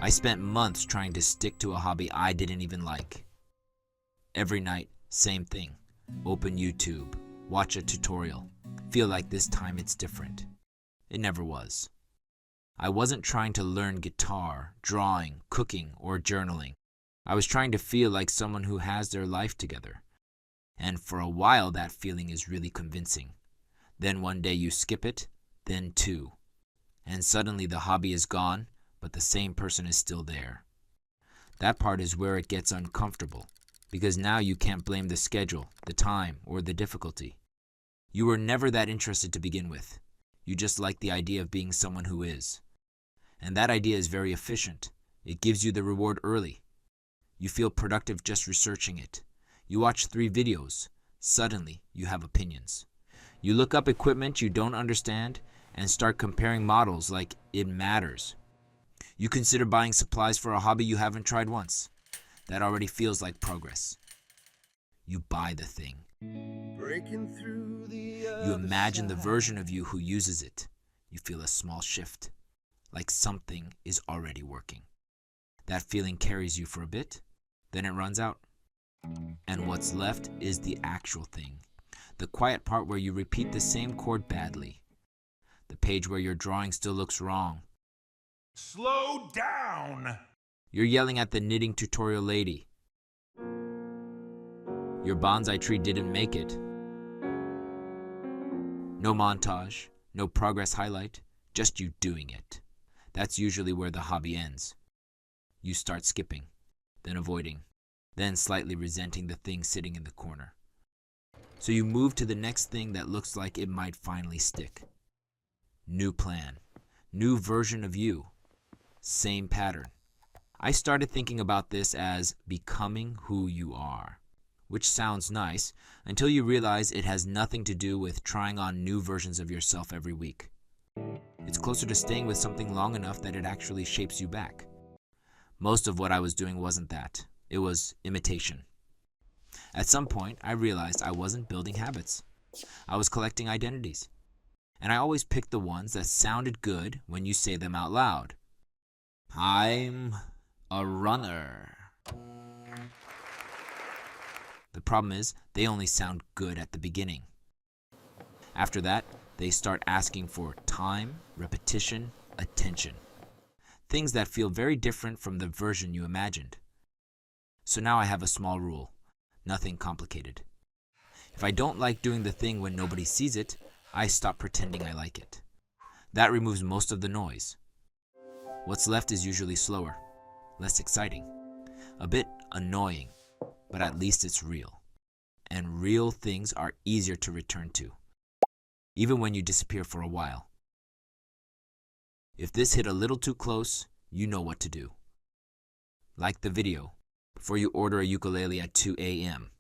I spent months trying to stick to a hobby I didn't even like. Every night, same thing. Open YouTube, watch a tutorial, feel like this time it's different. It never was. I wasn't trying to learn guitar, drawing, cooking, or journaling. I was trying to feel like someone who has their life together. And for a while that feeling is really convincing. Then one day you skip it, then two. And suddenly the hobby is gone, but the same person is still there. That part is where it gets uncomfortable, because now you can't blame the schedule, the time, or the difficulty. You were never that interested to begin with. You just like the idea of being someone who is. And that idea is very efficient. It gives you the reward early. You feel productive just researching it. You watch 3 videos. Suddenly, you have opinions. You look up equipment you don't understand and start comparing models like it matters. You consider buying supplies for a hobby you haven't tried once. That already feels like progress. You buy the thing. You imagine the version of you who uses it. You feel a small shift, like something is already working. That feeling carries you for a bit, then it runs out. And what's left is the actual thing. The quiet part where you repeat the same chord badly. The page where your drawing still looks wrong. Slow down! You're yelling at the knitting tutorial lady. Your bonsai tree didn't make it. No montage, no progress highlight, just you doing it. That's usually where the hobby ends. You start skipping, then avoiding, then slightly resenting the thing sitting in the corner. So you move to the next thing that looks like it might finally stick. New plan, new version of you, same pattern. I started thinking about this as becoming who you are, which sounds nice until you realize it has nothing to do with trying on new versions of yourself every week. It's closer to staying with something long enough that it actually shapes you back. Most of what I was doing wasn't that. It was imitation. At some point, I realized I wasn't building habits. I was collecting identities. And I always picked the ones that sounded good when you say them out loud. I'm a runner. The problem is, they only sound good at the beginning. After that, they start asking for time, repetition, attention. Things that feel very different from the version you imagined. So now I have a small rule. Nothing complicated. If I don't like doing the thing when nobody sees it, I stop pretending I like it. That removes most of the noise. What's left is usually slower, less exciting, a bit annoying, but at least it's real. And real things are easier to return to, even when you disappear for a while. If this hit a little too close, you know what to do. Like the video before you order a ukulele at 2 a.m.